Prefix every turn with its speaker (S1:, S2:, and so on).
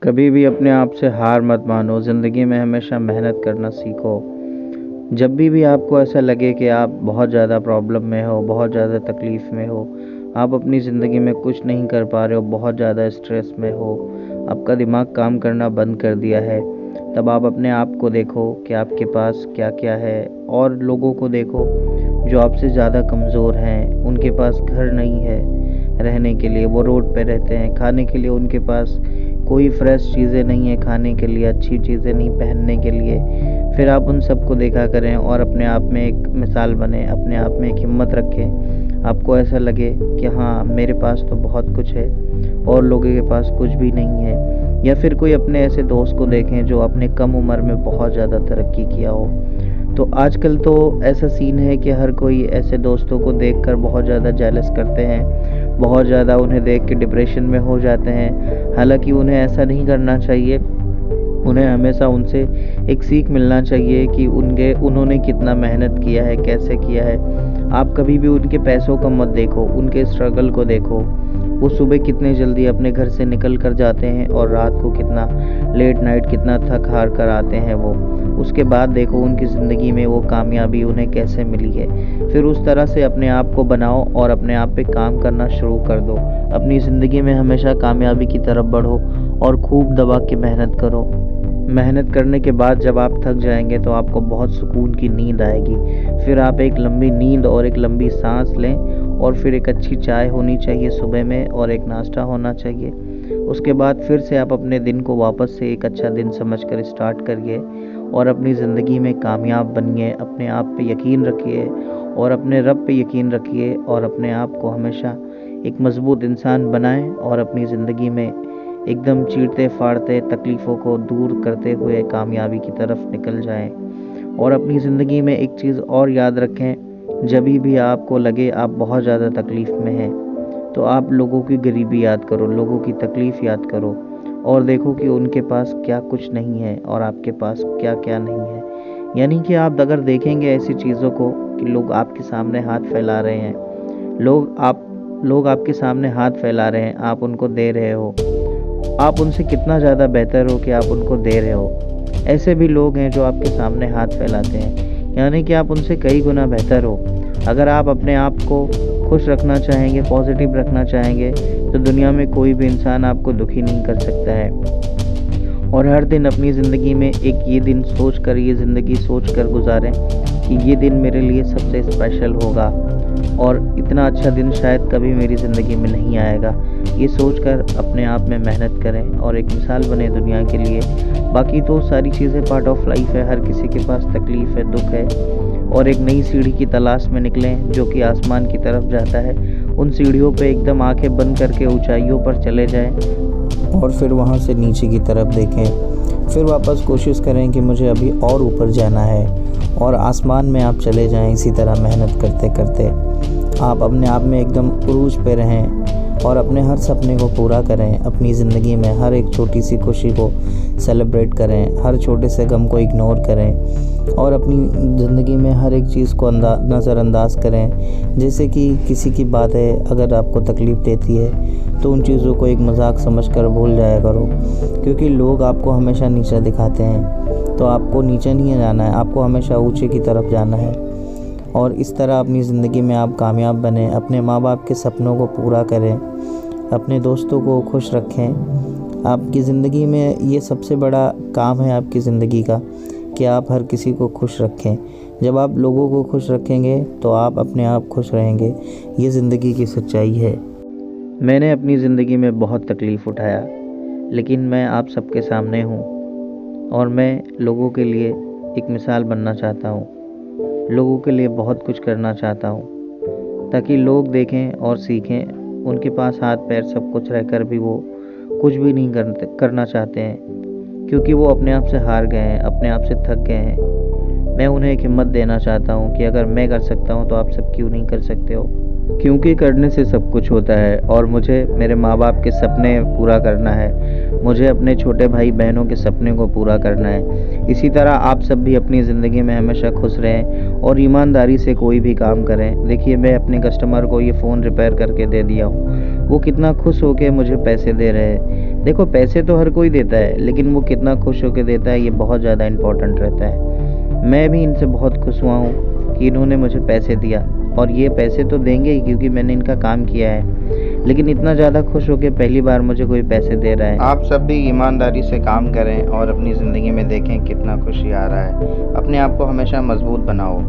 S1: कभी भी अपने आप से हार मत मानो, ज़िंदगी में हमेशा मेहनत करना सीखो। जब भी आपको ऐसा लगे कि आप बहुत ज़्यादा प्रॉब्लम में हो, बहुत ज़्यादा तकलीफ़ में हो, आप अपनी ज़िंदगी में कुछ नहीं कर पा रहे हो, बहुत ज़्यादा स्ट्रेस में हो, आपका दिमाग काम करना बंद कर दिया है, तब आप अपने आप को देखो कि आपके पास क्या-क्या है और लोगों को देखो जो आपसे ज़्यादा कमज़ोर हैं, उनके पास घर नहीं है रहने के लिए, वो रोड पे रहते हैं, खाने के लिए उनके पास कोई फ्रेश चीज़ें नहीं है खाने के लिए, अच्छी चीज़ें नहीं पहनने के लिए। फिर आप उन सबको देखा करें और अपने आप में एक मिसाल बने, अपने आप में एक हिम्मत रखें। आपको ऐसा लगे कि हाँ, मेरे पास तो बहुत कुछ है और लोगों के पास कुछ भी नहीं है। या फिर कोई अपने ऐसे दोस्त को देखें जो अपने कम उम्र में बहुत ज़्यादा तरक्की किया हो। तो आजकल तो ऐसा सीन है कि हर कोई ऐसे दोस्तों को देखकर बहुत ज़्यादा जेलस करते हैं, बहुत ज़्यादा उन्हें देख के डिप्रेशन में हो जाते हैं। हालाँकि उन्हें ऐसा नहीं करना चाहिए, उन्हें हमेशा उनसे एक सीख मिलना चाहिए कि उन्होंने कितना मेहनत किया है, कैसे किया है। आप कभी भी उनके पैसों को मत देखो, उनके स्ट्रगल को देखो। वो सुबह कितने जल्दी अपने घर से निकल कर जाते हैं और रात को कितना लेट नाइट कितना थक हार कर आते हैं वो। उसके बाद देखो उनकी ज़िंदगी में वो कामयाबी उन्हें कैसे मिली है। फिर उस तरह से अपने आप को बनाओ और अपने आप पे काम करना शुरू कर दो। अपनी ज़िंदगी में हमेशा कामयाबी की तरफ बढ़ो और खूब दबा के मेहनत करो। मेहनत करने के बाद जब आप थक जाएंगे तो आपको बहुत सुकून की नींद आएगी। फिर आप एक लंबी नींद और एक लंबी सांस लें और फिर एक अच्छी चाय होनी चाहिए सुबह में और एक नाश्ता होना चाहिए। उसके बाद फिर से आप अपने दिन को वापस से एक अच्छा दिन समझकर स्टार्ट करिए और अपनी ज़िंदगी में कामयाब बनिए। अपने आप पे यकीन रखिए और अपने रब पे यकीन रखिए और अपने आप को हमेशा एक मजबूत इंसान बनाएं और अपनी ज़िंदगी में एकदम चीरते फाड़ते तकलीफ़ों को दूर करते हुए कामयाबी की तरफ निकल जाएं। और अपनी ज़िंदगी में एक चीज़ और याद रखें, जब भी आपको लगे आप बहुत ज़्यादा तकलीफ़ में हैं तो आप लोगों की गरीबी याद करो, लोगों की तकलीफ़ याद करो और देखो कि उनके पास क्या कुछ नहीं है और आपके पास क्या क्या नहीं है। यानी कि आप अगर देखेंगे ऐसी चीज़ों को कि लोग आपके सामने हाथ फैला रहे हैं, लोग आपके सामने हाथ फैला रहे हैं, आप उनको दे रहे हो, आप उनसे कितना ज़्यादा बेहतर हो कि आप उनको दे रहे हो। ऐसे भी लोग हैं जो आपके सामने हाथ फैलाते हैं, यानी कि आप उनसे कई गुना बेहतर हो। अगर आप अपने आप को खुश रखना चाहेंगे, पॉजिटिव रखना चाहेंगे तो दुनिया में कोई भी इंसान आपको दुखी नहीं कर सकता है। और हर दिन अपनी ज़िंदगी में एक ये दिन सोचकर, ये ज़िंदगी सोचकर गुजारें कि ये दिन मेरे लिए सबसे स्पेशल होगा और इतना अच्छा दिन शायद कभी मेरी ज़िंदगी में नहीं आएगा। ये सोचकर अपने आप में मेहनत करें और एक मिसाल बने दुनिया के लिए। बाकी तो सारी चीज़ें पार्ट ऑफ लाइफ है, हर किसी के पास तकलीफ़ है, दुख है और एक नई सीढ़ी की तलाश में निकलें जो कि आसमान की तरफ जाता है। उन सीढ़ियों पे एकदम आंखें बंद करके ऊंचाइयों पर चले जाएं और फिर वहाँ से नीचे की तरफ देखें। फिर वापस कोशिश करें कि मुझे अभी और ऊपर जाना है और आसमान में आप चले जाएं। इसी तरह मेहनत करते करते आप अपने आप में एकदम उरूज पे रहें और अपने हर सपने को पूरा करें। अपनी ज़िंदगी में हर एक छोटी सी खुशी को सेलिब्रेट करें, हर छोटे से गम को इग्नोर करें और अपनी ज़िंदगी में हर एक चीज़ को नज़रअंदाज करें। जैसे कि किसी की बात है अगर आपको तकलीफ़ देती है तो उन चीज़ों को एक मजाक समझकर भूल जाया करो, क्योंकि लोग आपको हमेशा नीचा दिखाते हैं। तो आपको नीचे नहीं जाना है, आपको हमेशा ऊँचे की तरफ जाना है। और इस तरह अपनी ज़िंदगी में आप कामयाब बने, अपने माँ बाप के सपनों को पूरा करें, अपने दोस्तों को खुश रखें। आपकी ज़िंदगी में ये सबसे बड़ा काम है आपकी ज़िंदगी का कि आप हर किसी को खुश रखें। जब आप लोगों को खुश रखेंगे तो आप अपने आप खुश रहेंगे। ये ज़िंदगी की सच्चाई है। मैंने अपनी ज़िंदगी में बहुत तकलीफ़ उठाया, लेकिन मैं आप सबके सामने हूँ और मैं लोगों के लिए एक मिसाल बनना चाहता हूँ। लोगों के लिए बहुत कुछ करना चाहता हूँ ताकि लोग देखें और सीखें। उनके पास हाथ पैर सब कुछ रहकर भी वो कुछ भी नहीं करना चाहते हैं, क्योंकि वो अपने आप से हार गए हैं, अपने आप से थक गए हैं। मैं उन्हें एक हिम्मत देना चाहता हूँ कि अगर मैं कर सकता हूँ तो आप सब क्यों नहीं कर सकते हो, क्योंकि करने से सब कुछ होता है। और मुझे मेरे माँ बाप के सपने पूरा करना है, मुझे अपने छोटे भाई बहनों के सपने को पूरा करना है। इसी तरह आप सब भी अपनी ज़िंदगी में हमेशा खुश रहें और ईमानदारी से कोई भी काम करें। देखिए, मैं अपने कस्टमर को ये फ़ोन रिपेयर करके दे दिया हूँ, वो कितना खुश होके मुझे पैसे दे रहे हैं। देखो, पैसे तो हर कोई देता है, लेकिन वो कितना खुश होके देता है ये बहुत ज़्यादा इम्पोर्टेंट रहता है। मैं भी इनसे बहुत खुश हुआ हूँ कि इन्होंने मुझे पैसे दिया, और ये पैसे तो देंगे ही क्योंकि मैंने इनका काम किया है, लेकिन इतना ज़्यादा खुश होके पहली बार मुझे कोई पैसे दे रहा है। आप सब भी ईमानदारी से काम करें और अपनी ज़िंदगी में देखें कितना खुशी आ रहा है। अपने आप को हमेशा मजबूत बनाओ।